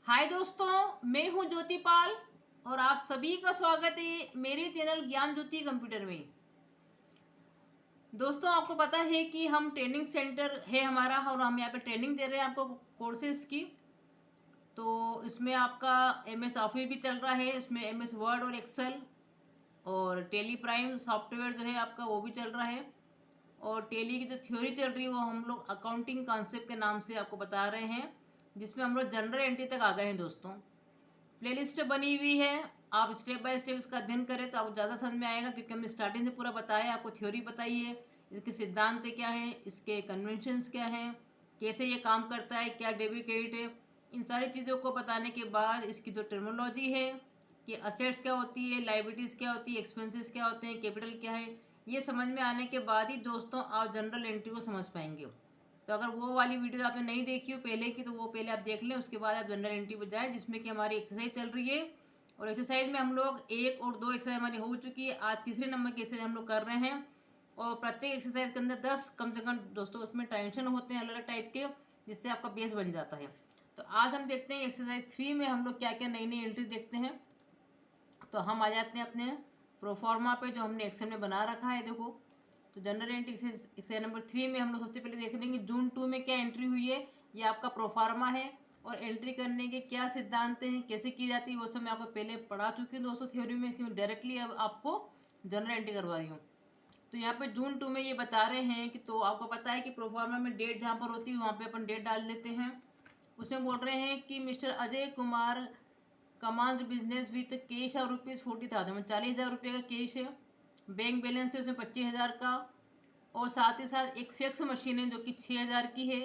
हाय दोस्तों, मैं हूं ज्योति पाल और आप सभी का स्वागत है मेरे चैनल ज्ञान ज्योति कंप्यूटर में। दोस्तों, आपको पता है कि हम ट्रेनिंग सेंटर है हमारा और हम यहाँ पे ट्रेनिंग दे रहे हैं आपको कोर्सेज की। तो इसमें आपका एमएस ऑफिस भी चल रहा है, इसमें एमएस वर्ड और एक्सेल और टेली प्राइम सॉफ्टवेयर जो है आपका वो भी चल रहा है। और टेली की जो थ्योरी चल रही है वो हम लोग अकाउंटिंग कॉन्सेप्ट के नाम से आपको बता रहे हैं, जिसमें हम लोग जनरल एंट्री तक आ गए हैं। दोस्तों, प्लेलिस्ट बनी हुई है, आप स्टेप बाय स्टेप इसका अध्ययन करें तो आपको ज़्यादा समझ में आएगा, क्योंकि हमने स्टार्टिंग से पूरा बताया, आपको थ्योरी बताई है, इसके सिद्धांत क्या है, इसके कन्वेंशंस क्या हैं, कैसे ये काम करता है, क्या डेबिट क्रेडिट है। इन सारी चीज़ों को बताने के बाद इसकी जो टर्मिनोलॉजी है कि असेट्स क्या होती है, लाइबिलिटीज़ क्या होती है, एक्सपेंसेस क्या होते हैं, कैपिटल क्या है, ये समझ में आने के बाद ही दोस्तों आप जनरल एंट्री को समझ पाएंगे। तो अगर वो वाली वीडियो आपने नहीं देखी हो पहले की, तो वो पहले आप देख लें, उसके बाद आप जनरल एंट्री पर जाएँ, जिसमें कि हमारी एक्सरसाइज चल रही है। और एक्सरसाइज में हम लोग 1 और 2 एक्सरसाइज हमारी हो चुकी है, आज तीसरे नंबर की एक्सरसाइज हम लोग कर रहे हैं। और प्रत्येक एक्सरसाइज के अंदर 10 कम से कम दोस्तों उसमें टेंशन होते हैं अलग अलग टाइप के, जिससे आपका बेस बन जाता है। तो आज हम देखते हैं एक्सरसाइज 3 में हम लोग क्या क्या नई नई एंट्री देखते हैं। तो हम आ जाते हैं अपने प्रोफॉर्मा पे जो हमने एक्सेल में बना रखा है। देखो, तो जनरल एंट्री एक्सरसाइज नंबर 3 में हम लोग सबसे पहले देख लेंगे जून 2 में क्या एंट्री हुई है। ये आपका प्रोफार्मा है और एंट्री करने के क्या सिद्धांत हैं, कैसे की जाती है, वो सब मैं आपको पहले पढ़ा चुकी हूँ दोस्तों थ्योरी में। इसमें डायरेक्टली अब आपको जनरल एंट्री करवा रही हूँ। तो यहाँ पे जून 2 में ये बता रहे हैं कि, तो आपको पता है कि प्रोफार्मा में डेट जहाँ पर होती है वहाँ पे अपन डेट डाल देते हैं। उसमें बोल रहे हैं कि mister Ajay Kumar command business with cash और ₹40,000, 40,000 रुपये का कैश है। बैंक बैलेंस है उसमें 25,000 का। और साथ ही साथ एक फैक्स मशीन है जो कि 6,000 की है।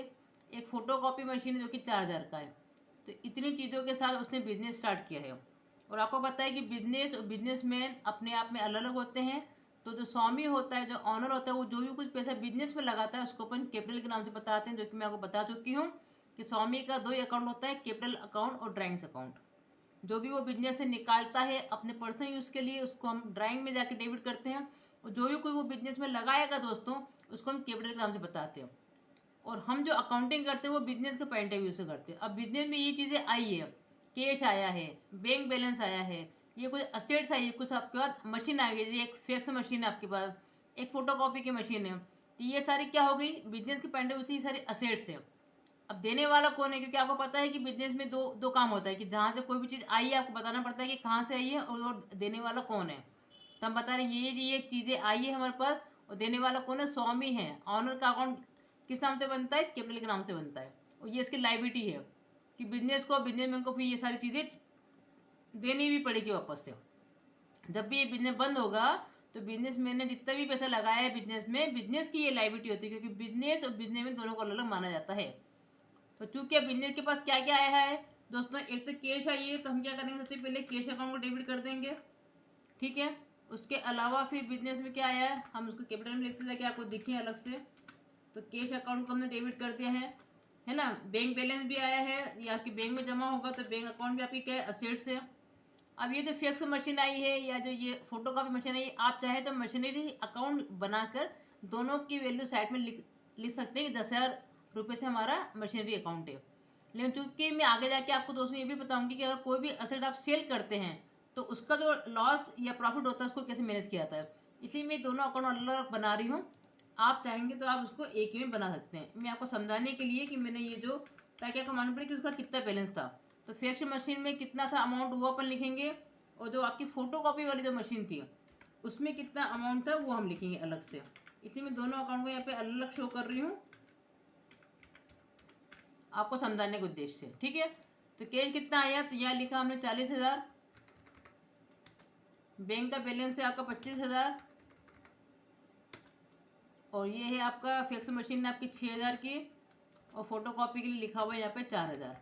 एक फ़ोटोकॉपी मशीन है जो कि 4,000 का है। तो इतनी चीज़ों के साथ उसने बिजनेस स्टार्ट किया है। और आपको पता है कि बिजनेस और बिजनेसमैन अपने आप में अलग अलग होते हैं। तो जो स्वामी होता है, जो ऑनर होता है, वो जो भी कुछ पैसा बिजनेस में लगाता है उसको अपन कैपिटल के नाम से बताते हैं, जो कि मैं आपको बता चुकी हूँ कि स्वामी का 2 ही अकाउंट होता है, कैपिटल अकाउंट और ड्राइंग्स अकाउंट। जो भी वो बिजनेस से निकालता है अपने पर्सनल यूज़ के लिए, उसको हम ड्राइंग में जाके डेबिट करते हैं। और जो भी कोई वो बिजनेस में लगाएगा दोस्तों, उसको हम कैपिटल के नाम से बताते हैं। और हम जो अकाउंटिंग करते हैं वो बिजनेस के पॉइंट ऑफ व्यू से करते हैं। अब बिजनेस में ये चीज़ें आई है, कैश आया है, बैंक बैलेंस आया है, ये कुछ असेट्स आई है, कुछ आपके पास मशीन आ गई, एक फैक्स मशीन है आपके पास, एक फोटोकॉपी की मशीन है। तो ये सारी क्या हो गई, बिजनेस के पॉइंट ऑफ व्यू से ये सारी असेट्स है। अब देने वाला कौन है, क्योंकि आपको पता है कि बिजनेस में दो दो काम होता है कि जहाँ से कोई भी चीज़ आई है आपको बताना पड़ता है कि कहाँ से आई है और देने वाला कौन है। तो हम बता रहे हैं ये चीज़ें आई है हमारे पास, और देने वाला कौन है, स्वामी है। ऑनर का अकाउंट किस नाम से बनता है, कैपिटल के नाम से बनता है। और ये इसकी लाइबिलिटी है कि बिजनेसमैन को फिर ये सारी चीज़ें देनी भी पड़ेगी वापस से। जब भी ये बिजनेस बंद होगा तो बिजनेसमैन ने जितना भी पैसा लगाया है बिजनेस में, बिजनेस की ये लाइबिलिटी होती है, क्योंकि बिजनेस और बिजनेस में दोनों को अलग अलग माना जाता है। तो चूंकि बिजनेस के पास क्या क्या आया है दोस्तों, एक तो कैश आई है, तो हम क्या करेंगे, सबसे पहले कैश अकाउंट को डेबिट कर देंगे, ठीक है। उसके अलावा फिर बिजनेस में क्या आया है, हम उसको कैपिटल में लिखते ताकि आपको दिखे अलग से। तो कैश अकाउंट को हमने डेबिट कर दिया है ना। बैंक बैलेंस भी आया है, ये आपकी बैंक में जमा होगा, तो बैंक अकाउंट भी आपकी क्या है, असेट्स है। अब ये जो फैक्स मशीन आई है या जो ये फोटोकॉपी मशीन आई, आप चाहे तो मशीनरी अकाउंट बनाकर दोनों की वैल्यू साइड में लिख सकते हैं कि 10,000 रुपये से हमारा मशीनरी अकाउंट है। लेकिन चूंकि मैं आगे जाके आपको दोस्तों ये भी बताऊंगी कि अगर कोई भी असेट आप सेल करते हैं तो उसका जो लॉस या प्रॉफिट होता है उसको कैसे मैनेज किया जाता है, इसलिए मैं दोनों अकाउंट अलग अलग बना रही हूँ। आप चाहेंगे तो आप उसको एक ही में बना सकते हैं। मैं आपको समझाने के लिए कि मैंने ये जो, ताकि आपको मालूम पड़े कि उसका कितना बैलेंस था। तो फैक्स मशीन में कितना था अमाउंट वो अपन लिखेंगे, और जो आपकी फ़ोटोकॉपी वाली जो मशीन थी उसमें कितना अमाउंट था वो हम लिखेंगे अलग से। इसलिए मैं दोनों अकाउंट को यहाँ पे अलग अलग शो कर रही हूँ आपको समझाने के उद्देश्य से, ठीक है। तो कैश कितना आया, तो यहाँ लिखा हमने 40,000। बैंक का बैलेंस है आपका 25,000। और ये है आपका फैक्स मशीन आपकी 6,000 की। और फोटोकॉपी के लिए लिखा हुआ है यहाँ पे 4,000।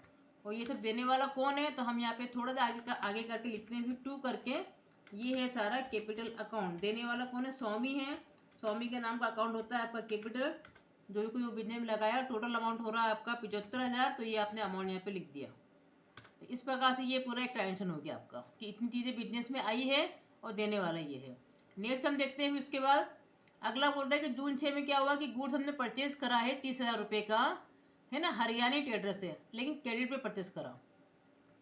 और ये सब देने वाला कौन है, तो हम यहाँ पे थोड़ा सा आगे करके लिखते हैं, फिर 2 करके। ये है सारा कैपिटल अकाउंट। देने वाला कौन है, स्वामी है। स्वामी के नाम का अकाउंट होता है आपका कैपिटल। जो भी कोई वो बिजनेस में लगाया, टोटल अमाउंट हो रहा है आपका 75,000, तो ये आपने अमाउंट यहाँ पे लिख दिया। तो इस प्रकार से ये पूरा एक ट्रांजेक्शन हो गया आपका कि इतनी चीज़ें बिजनेस में आई है और देने वाला ये है। नेक्स्ट हम देखते हैं उसके बाद अगला बोल रहा है कि जून 6 में क्या हुआ कि गुड्स हमने परचेज करा है 30,000 रुपये का, है ना, हरियाणी ट्रेडर से, लेकिन क्रेडिट पे परचेस करा।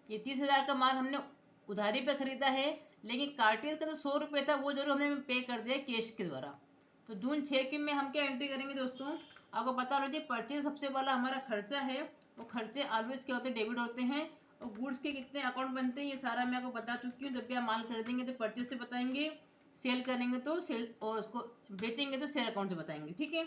ये 30,000 का माल हमने उधारी पे खरीदा है, लेकिन कार्टेज का जो 100 रुपये था वो जरूर हमने पे कर दिया कैश के द्वारा। तो जून 6 के में हम क्या एंट्री करेंगे दोस्तों, आपको पता होना चाहिए परचेज सबसे वाला हमारा खर्चा है, वो खर्चे ऑलवेज क्या होते हैं, डेबिट होते हैं। और गुड्स के कितने अकाउंट बनते हैं ये सारा मैं आपको बता चुकी हूँ। जब भी आप माल खरीदेंगे तो परचेज से बताएंगे, सेल करेंगे तो सेल, और उसको बेचेंगे तो सेल अकाउंट से बताएंगे, ठीक है।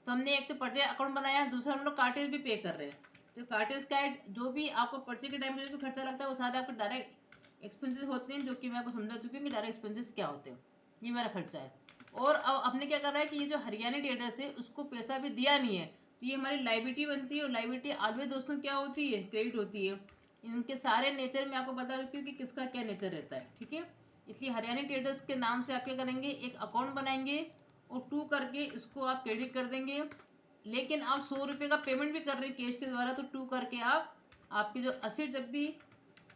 तो हमने एक तो परचेज अकाउंट बनाया, दूसरा हम लोग कार्टेज भी पे कर रहे हैं। तो कार्टेज का जो भी आपको परचेज के टाइम में जो भी खर्चा लगता है वो सारे आपको डायरेक्ट एक्सपेंसेस होते हैं, जो कि मैं आपको समझा चुकी हूँ कि डायरेक्ट एक्सपेंसेस क्या होते हैं। ये मेरा खर्चा है। और अब अपने क्या कर रहा है कि ये जो हरियाणा ट्रेडर्स है उसको पैसा भी दिया नहीं है, तो ये हमारी लाइबिलिटी बनती है। और लाइबिलिटी ऑलवेज दोस्तों क्या होती है, क्रेडिट होती है। इनके सारे नेचर में आपको बता चुकी हूँ कि किसका क्या नेचर रहता है, ठीक है। इसलिए हरियाणा ट्रेडर्स के नाम से आप क्या करेंगे, एक अकाउंट बनाएंगे और 2 करके इसको आप क्रेडिट कर देंगे। लेकिन आप 100 रुपये का पेमेंट भी कर रहे हैं कैश के द्वारा, तो 2 करके आप आपकी जो असेट जब भी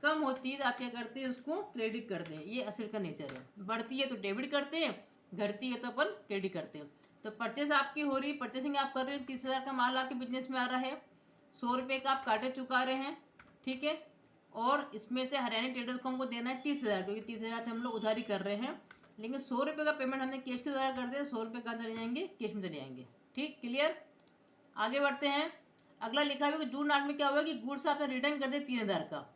कम होती है तो आप क्या करते हैं, उसको क्रेडिट करते हैं। ये असेट का नेचर है। बढ़ती है तो डेबिट करते हैं, घटती है तो अपन क्रेडिट करते हैं। तो परचेस आपकी हो रही है, परचेसिंग आप कर रहे हैं, 30,000 का माल आपके बिजनेस में आ रहा है, 100 रुपये का आप काटे चुका रहे हैं, ठीक है। और इसमें से हरियाणा ट्रेडर्स को हमको देना है 30,000, क्योंकि 30,000 से हम लोग उधारी कर रहे हैं। लेकिन 100 रुपये का पेमेंट हमने कैश के द्वारा कर दिया, 100 रुपये कहाँ चले जाएंगे, कैश में चले जाएंगे, ठीक, क्लियर। आगे बढ़ते हैं। अगला लिखा हुआ कि जून 8 में क्या हुआ कि गुड्स आपने रिटर्न कर दिया 3,000 का।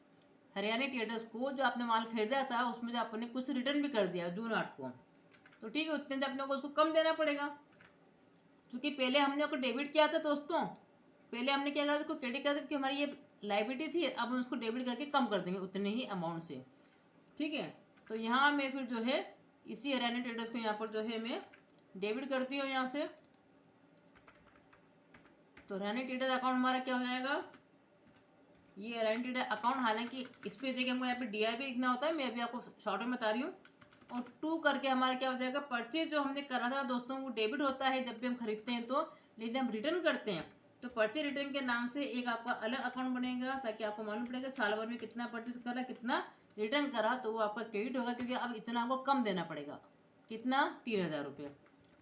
हरियाणा ट्रेडर्स को जो आपने माल खरीदा था उसमें से आपने कुछ रिटर्न भी कर दिया जून 8 को, तो ठीक है, उतने से अपने को उसको कम देना पड़ेगा। क्योंकि पहले हमने उसको डेबिट किया था दोस्तों, पहले हमने क्या करा था, उसको क्रेडिट कर दिया कि हमारी ये लाइबिलिटी थी, अब हम उसको डेबिट करके कम कर देंगे उतने ही अमाउंट से, ठीक है। तो यहाँ मैं फिर जो है इसी हरियाणा ट्रेडर्स को यहाँ पर जो है मैं डेबिट करती हूँ यहाँ से। तो हरियाणा ट्रेडर्स अकाउंट हमारा क्या हो जाएगा, ये हरियाणा ट्रेडर अकाउंट, हालांकि इस पर देखिए हमको यहाँ पे DI भी लिखना होता है, मैं अभी आपको शॉर्ट में बता रही हूँ। और 2 करके हमारा क्या हो जाएगा, परचेज जो हमने करा था दोस्तों वो डेबिट होता है जब भी हम खरीदते हैं तो, लेकिन हम रिटर्न करते हैं तो परचेज रिटर्न के नाम से एक आपका अलग अकाउंट बनेगा, ताकि आपको मालूम पड़ेगा साल भर में कितना परचेज करा, कितना रिटर्न करा, तो वो आपका क्रेडिट होगा, क्योंकि अब इतना आपको कम देना पड़ेगा, कितना, 3,000 रुपये।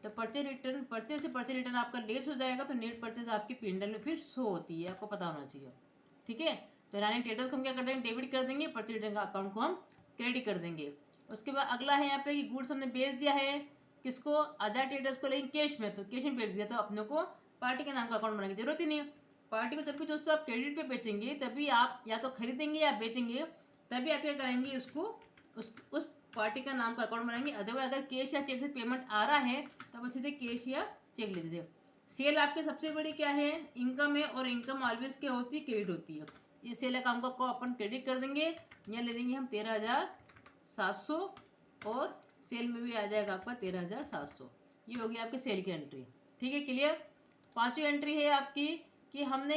तो परचेज रिटर्न, परचेज से परचेज रिटर्न आपका लेस हो जाएगा, तो नेट परचेज आपकी P&L में फिर शो होती है, आपको पता होना चाहिए, ठीक है। तो हरियाणा ट्रेडर्स को हम क्या कर देंगे, डेबिट कर देंगे, परचेज रिटर्न का अकाउंट को हम क्रेडिट कर देंगे। उसके बाद अगला है यहाँ पे कि गुड्स हमने बेच दिया है किसको, आजाद ट्रेडर्स को, लेकिन कैश में, तो कैश में बेच दिया, तो अपने को पार्टी के नाम का अकाउंट बनाने की जरूरत ही नहीं है। पार्टी को जब भी दोस्तों आप क्रेडिट पे बेचेंगे तभी आप या तो खरीदेंगे या बेचेंगे, तभी आप क्या करेंगे, उसको उस पार्टी का नाम का अकाउंट बनाएंगे। अदरवाइज अगर कैश या चेक से पेमेंट आ रहा है तो आप सीधे कैश या चेक ले दीजिए। सेल आपकी सबसे बड़ी क्या है, इनकम है, और इनकम ऑलवेज क्या होती है, क्रेडिट होती है। ये सेल अकाउंट को अपन क्रेडिट कर देंगे, यहाँ ले देंगे हम 13,700, और सेल में भी आ जाएगा आपका 13,700। ये होगी आपकी सेल की एंट्री, ठीक है, क्लियर। पांचवी एंट्री है आपकी कि हमने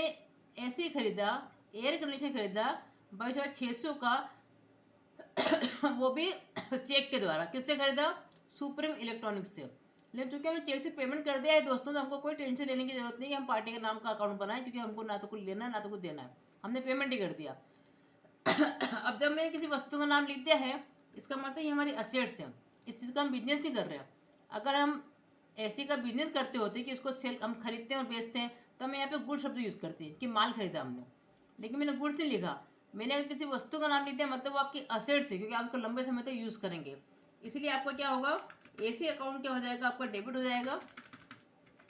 ऐसे ही खरीदा, एयर कंडीशनर खरीदा 22,600 का वो भी चेक के द्वारा, किससे खरीदा, सुप्रीम इलेक्ट्रॉनिक्स से। लेकिन चूंकि हमने चेक से पेमेंट कर दिया है दोस्तों, तो हमको कोई टेंशन लेने की जरूरत नहीं कि हम पार्टी के नाम का अकाउंट बनाएं, क्योंकि हमको ना तो कुछ लेना है ना तो कुछ देना है, हमने पेमेंट ही कर दिया। अब जब मैंने किसी वस्तु का नाम लिख दिया है, इसका मतलब ये हमारी असेट्स है, इस चीज़ का हम बिजनेस नहीं कर रहे हैं। अगर हम ऐसे का बिजनेस करते होते कि इसको सेल हम खरीदते हैं और बेचते हैं, तो हम यहाँ पे गुड शब्द यूज़ करते हैं कि माल खरीदा हमने, लेकिन मैंने गुड्स नहीं लिखा। मैंने अगर किसी वस्तु का नाम लिख दिया मतलब वो आपकी असेट्स है, क्योंकि आप उसको लंबे समय तक यूज़ करेंगे, इसलिए आपका क्या होगा, ऐसे अकाउंट क्या हो जाएगा, आपका डेबिट हो जाएगा।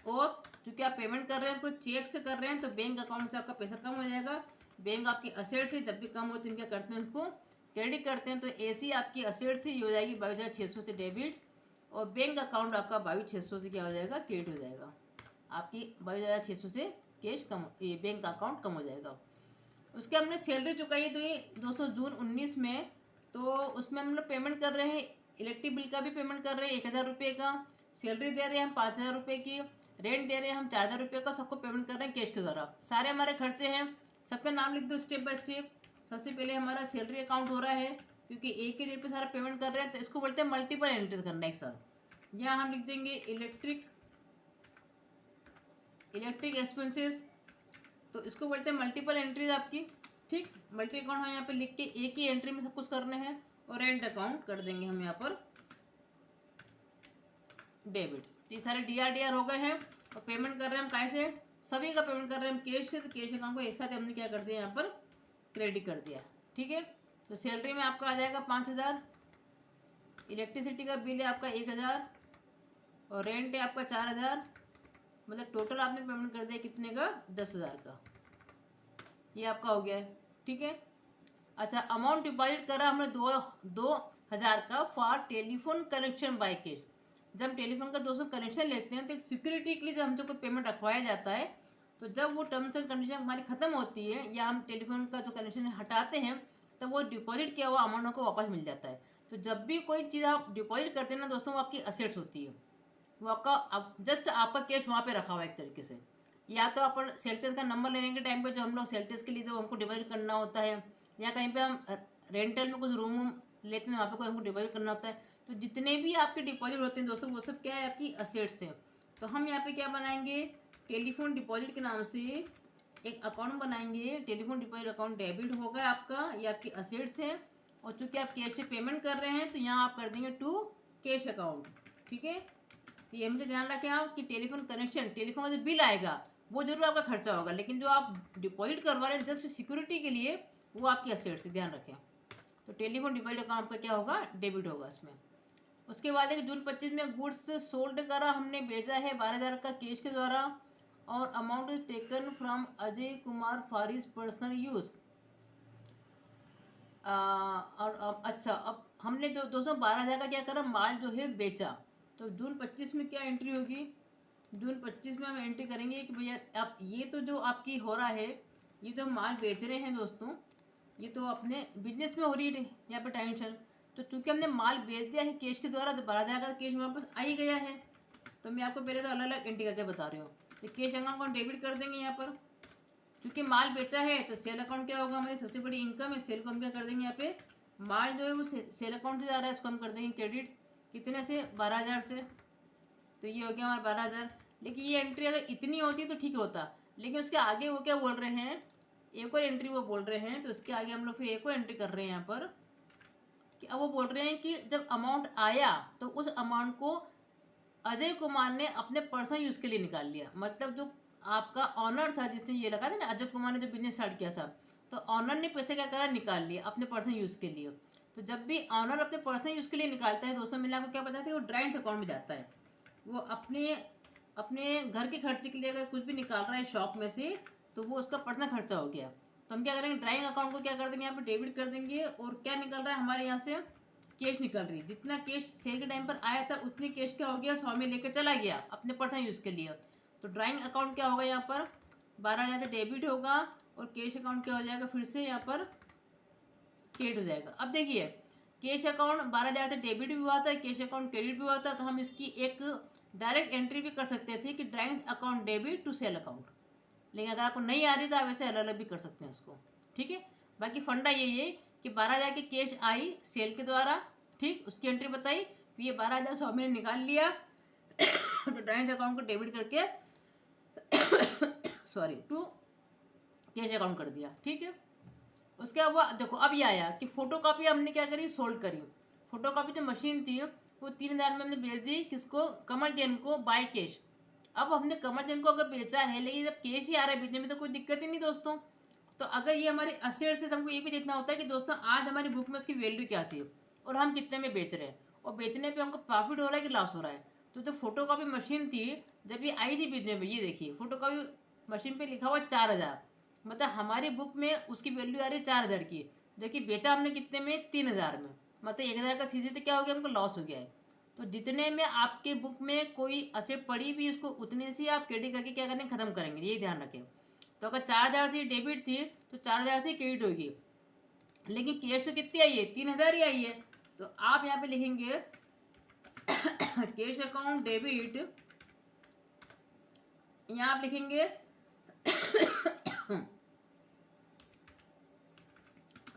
और चूँकि आप पेमेंट कर रहे हैं कोई चेक से कर रहे हैं, तो बैंक अकाउंट से आपका पैसा कम हो जाएगा। बैंक आपकी असेट्स है, जब भी कम होती है क्या करते हैं, उसको क्रेडिट करते हैं, तो ऐसी आपकी असेट्स ही हो जाएगी 22,600 से डेबिट, और बैंक अकाउंट आपका 22,600 से क्या हो जाएगा, क्रेडिट हो जाएगा। आपकी 22,600 से कैश कम, ये बैंक अकाउंट कम हो जाएगा। उसके हमने सैलरी चुकाई है, तो ये दोस्तों जून 19 में, तो उसमें हम लोग पेमेंट कर रहे हैं, इलेक्ट्रिक बिल का भी पेमेंट कर रहे हैं 1,000 रुपये का, सैलरी दे रहे हैं हम 5,000 रुपये की, रेंट दे रहे हैं हम 4,000 रुपये का, सबको पेमेंट कर रहे हैं कैश के द्वारा। सारे हमारे खर्चे हैं, सबका नाम लिख दो स्टेप बाय स्टेप। सबसे पहले हमारा सैलरी अकाउंट हो रहा है, क्योंकि एक ही डेट पे सारा पेमेंट कर रहे हैं, तो इसको बोलते हैं मल्टीपल एंट्रीज करना एक साथ। यहाँ हम लिख देंगे इलेक्ट्रिक एक्सपेंसेस, तो इसको बोलते हैं मल्टीपल एंट्रीज आपकी, ठीक। मल्टी अकाउंट हम यहाँ पे लिख के एक ही एंट्री में सब कुछ करने हैं, और रेंट अकाउंट कर देंगे हम यहाँ पर डेबिट। ये सारे DR हो गए हैं, और पेमेंट कर रहे हैं हम कैसे, सभी का पेमेंट कर रहे हैं हम कैश से, तो कैश अकाउंट को एक साथ हमने क्या कर दिया, यहाँ पर क्रेडिट कर दिया, ठीक है। तो सैलरी में आपका आ जाएगा 5,000, इलेक्ट्रिसिटी का बिल है आपका 1,000 और रेंट है आपका 4,000, मतलब टोटल आपने पेमेंट कर दिया कितने का, 10,000 का। ये आपका हो गया है, ठीक है। अच्छा, अमाउंट डिपॉजिट करा हमने 2,000 का for telephone connection by cash. जब टेलीफोन का दोस्तों कनेक्शन लेते हैं तो एक सिक्योरिटी के लिए जब हमसे कोई पेमेंट रखवाया जाता है, तो जब वो टर्म्स एंड कंडीशन हमारी ख़त्म होती है या हम टेलीफोन का जो कनेक्शन हटाते हैं, तब वो डिपॉजिट किया हुआ अमाउंट को वापस मिल जाता है। तो जब भी कोई चीज़ आप डिपॉजिट करते हैं ना दोस्तों, वो आपकी असेट्स होती है, वो आपका जस्ट आपका कैश वहाँ पे रखा हुआ है एक तरीके से। या तो अपन सेल्टेस का नंबर लेने के टाइम पे जो हम लोग सेल्टेस के लिए जो हमको डिपॉजिट करना होता है, या कहीं पे हम रेंटल में कुछ रूम लेते हैं वहाँ पे कोई हमको डिपॉजिट करना होता है, तो जितने भी आपके डिपॉजिट होते हैं दोस्तों, वो सब क्या है, आपकी असेट्स हैं। तो हम यहाँ पे क्या बनाएंगे, टेलीफोन डिपॉजिट के नाम से एक अकाउंट बनाएंगे। टेलीफोन डिपॉजिट अकाउंट डेबिट होगा आपका, ये आपकी असेट्स है। और चूंकि आप कैश से पेमेंट कर रहे हैं तो यहाँ आप कर देंगे टू कैश अकाउंट, ठीक है। तो ये मुझे ध्यान रखें आप कि टेलीफोन कनेक्शन, टेलीफोन का जो बिल आएगा वो जरूर आपका खर्चा होगा, लेकिन जो आप डिपॉजिट करवा रहे हैं जस्ट सिक्योरिटी के लिए, वो आपकी असेट से, ध्यान रखें। तो टेलीफोन डिपॉजिट अकाउंट आपका क्या होगा, डेबिट होगा इसमें। उसके बाद है कि जून 25 में गुड्स सोल्ड करा, हमने बेचा है 12,000 का कैश के द्वारा, और amount is taken from Ajay Kumar for his personal use. और अच्छा, अब हमने जो 212,000 का क्या करा, माल जो है बेचा। तो जून 25 में क्या एंट्री होगी, जून 25 में हम एंट्री करेंगे कि भैया आप ये तो जो आपकी हो रहा है, ये तो हम माल बेच रहे हैं दोस्तों, ये तो अपने बिजनेस में हो रही है यहाँ पे टेंशन। तो चूंकि हमने माल बेच दिया है कैश के द्वारा, तो 12,000 का कैश वापस आ ही गया है। तो मैं आपको पहले तो अलग अलग एंट्री करके बता रही हूँ। तो कैश अकाउंट को डेबिट कर देंगे यहाँ पर, क्योंकि माल बेचा है तो सेल अकाउंट क्या होगा, हमारी सबसे बड़ी इनकम है, सेल को हम क्या कर देंगे यहाँ पे, माल जो है वो सेल अकाउंट से जा रहा है, इसको हम कर देंगे क्रेडिट, कितने से, 12,000 से। तो ये हो गया हमारा 12,000। लेकिन ये एंट्री अगर इतनी होती तो ठीक होता, लेकिन उसके आगे वो क्या बोल रहे हैं, एक और एंट्री वो बोल रहे हैं। तो इसके आगे हम लोग फिर एक और एंट्री कर रहे हैं यहाँ पर, कि अब वो बोल रहे हैं कि जब अमाउंट आया तो उस अमाउंट को अजय कुमार ने अपने पर्सनल यूज़ के लिए निकाल लिया। मतलब जो आपका ऑनर था जिसने ये लगा था ना, अजय कुमार ने जो बिजनेस स्टार्ट किया था, तो ऑनर ने पैसे क्या करा, निकाल लिया अपने पर्सनल यूज़ के लिए। तो जब भी ऑनर अपने पर्सनल यूज़ के लिए निकालता है दोस्तों, मैंने आपको क्या बताया था, वो ड्राइंग्स अकाउंट में जाता है। वो अपने अपने घर के खर्चे के लिए अगर कुछ भी निकाल रहा है शॉप में से, तो वो उसका पर्सनल खर्चा हो गया। तो हम क्या करेंगे, ड्राइंग अकाउंट को क्या कर देंगे, यहाँ पे डेबिट कर देंगे। और क्या निकल रहा है हमारे यहाँ से, कैश निकल रही है। जितना कैश सेल के टाइम पर आया था उतनी कैश क्या हो गया, स्वामी लेकर चला गया अपने पर्सनल यूज़ के लिए। तो ड्राइंग अकाउंट क्या होगा, यहाँ पर 12,000 से डेबिट होगा, और कैश अकाउंट क्या हो जाएगा, फिर से यहाँ पर क्रेडिट हो जाएगा। अब देखिए, कैश अकाउंट 12,000 से डेबिट भी हुआ था, कैश अकाउंट क्रेडिट भी हुआ था, तो हम इसकी एक डायरेक्ट एंट्री भी कर सकते थे कि drawing account debit to sale account. लेकिन अगर आपको नहीं आ रही तो आप ऐसे अलग अलग भी कर सकते हैं उसको, ठीक है। बाकी फंडा यही है कि 12,000 की कैश आई सेल के द्वारा, ठीक, उसकी एंट्री बताई, फिर ये 12,000 स्वामी ने निकाल लिया तो ड्राइंग अकाउंट को डेबिट करके सॉरी टू कैश अकाउंट कर दिया, ठीक है। उसके बाद देखो अब ये आया कि फोटो कॉपी हमने क्या करी, सोल्ड करी। फोटो कॉपी जो मशीन थी वो 3,000 में हमने बेच दी, किसको, कमल जैन को, बाय कैश। अब हमने कमल जैन को अगर बेचा है, लेकिन जब कैश ही आ रहा है बेचने में तो कोई दिक्कत ही नहीं दोस्तों। तो अगर ये हमारी असेट्स है तो हमको ये भी देखना होता है कि दोस्तों आज हमारी बुक में उसकी वैल्यू क्या थी और हम कितने में बेच रहे हैं, और बेचने पे हमको प्रॉफिट हो रहा है कि लॉस हो रहा है। तो जो फोटो कॉपी मशीन थी जब ये आई थी बेचने में, ये देखिए फोटो कॉपी मशीन पे लिखा हुआ 4,000, मतलब हमारी बुक में उसकी वैल्यू आ रही है 4,000 की, जबकि बेचा हमने कितने में, 3,000 में। मतलब 1,000 का सीधे तो क्या हो गया, हमको लॉस हो गया है। तो जितने में आपके बुक में कोई असेट पड़ी भी, उसको उतने से आप क्रेडिट करके क्या करेंगे, खत्म करेंगे, ये ध्यान रखें। तो अगर 4,000 से डेबिट थी तो 4,000 से क्रेडिट होगी, लेकिन कैश तो कितनी आई है, 3,000 ही आई है। तो आप यहाँ पे लिखेंगे कैश अकाउंट डेबिट, यहाँ आप लिखेंगे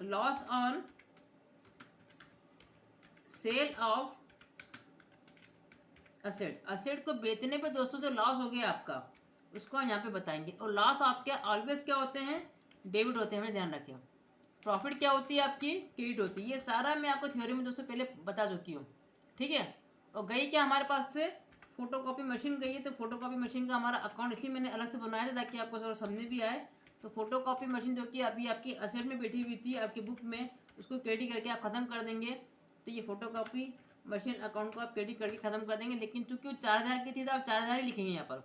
loss on sale of asset. Asset को बेचने पे दोस्तों जो लॉस हो गया आपका, उसको हम यहाँ पे बताएंगे। और लॉस आपके ऑलवेज क्या होते हैं, डेबिट होते हैं, हमें ध्यान रखें। प्रॉफिट क्या होती है आपकी, क्रेडिट होती है। ये सारा मैं आपको थ्योरी में दोस्तों पहले बता चुकी हूँ, ठीक है। और गई क्या हमारे पास से, फोटो कॉपी मशीन गई है। तो फोटो कॉपी मशीन का हमारा अकाउंट इसलिए मैंने अलग से बनाया था ताकि आपको थोड़ा समझ भी आए। तो फोटो कॉपी मशीन जो कि अभी आपकी असेट में बैठी हुई थी आपकी बुक में, उसको क्रेडिट करके आप ख़त्म कर देंगे। तो ये फोटो कॉपी मशीन अकाउंट को आप क्रेडिट करके ख़त्म कर देंगे। लेकिन चूंकि वो 4000 की थी तो आप 4000 ही लिखेंगे यहाँ पर।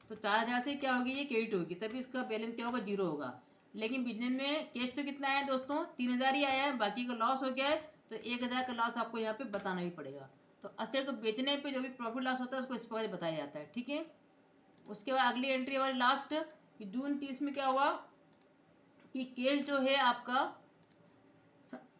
तो 4000 से क्या होगी, ये क्रेडिट होगी, तभी इसका बैलेंस क्या होगा, 0 होगा। लेकिन बिजनेस में कैश तो कितना आया है दोस्तों, 3000 ही आया है, बाकी का लॉस हो गया है। तो 1000 का लॉस आपको यहाँ पे बताना भी पड़ेगा। तो असेट को बेचने पे जो भी प्रॉफिट लॉस होता है उसको इस पर बताया जाता है, ठीक है। उसके बाद अगली एंट्री हमारी लास्ट कि जून 30 में क्या हुआ कि कैश जो है आपका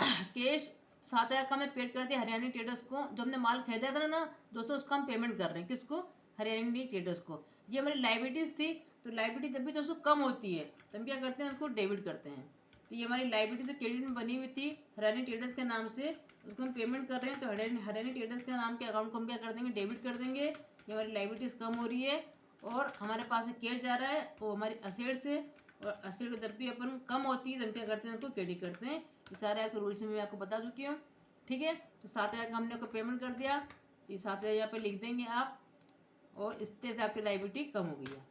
कैश 7000 का मैं पेड कर दिया हरियाणा ट्रेडर्स को। जो हमने माल खरीदा था ना दोस्तों, उसका हम पेमेंट कर रहे हैं, किसको, हरियाणा ट्रेडर्स को। ये हमारी लाइबिलिटीज़ थी। तो लाइबिलिटी जब भी दोस्तों कम होती है तो हम क्या करते हैं, उसको डेबिट करते हैं। तो ये हमारी लाइबिलिटी जो क्रेडिट में बनी हुई थी हरियाणा ट्रेडर्स के नाम से, उसको हम पेमेंट कर रहे हैं। तो हरियाणा ट्रेडर्स के नाम के अकाउंट को हम क्या कर देंगे, डेबिट कर देंगे। ये हमारी लाइबिलिटीज़ कम हो रही है और हमारे पास से कैश जा रहा है, वो हमारी असेट से। और असेट जब भी अपन कम होती है तो हम क्या करते हैं, उसको क्रेडिट करते हैं। ये सारे आपके रूल्स में मैं आपको बता चुकी हूँ, ठीक है। तो 7000 का हमने को पेमेंट कर दिया, तो ये 7000 यहाँ पे लिख देंगे आप, और इस तरह से आपकी लाइबिलिटी कम हो गई है।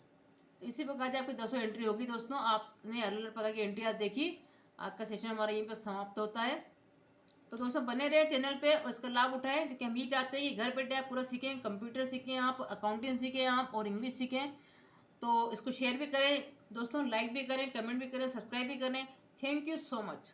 तो इसी प्रकार से आपकी 200 एंट्री होगी दोस्तों। आपने अलग अलग प्रकार की एंट्री आज देखी। आज का सेशन हमारा यहीं पर समाप्त होता है। तो दोस्तों बने रहे चैनल पे और इसका लाभ उठाएं, क्योंकि हम ये चाहते हैं कि घर बैठे आप पूरा सीखें, कंप्यूटर सीखें आप, अकाउंटिंग सीखें आप, और इंग्लिश सीखें। तो इसको शेयर भी करें दोस्तों, लाइक भी करें, कमेंट भी करें, सब्सक्राइब भी करें। Thank you so much.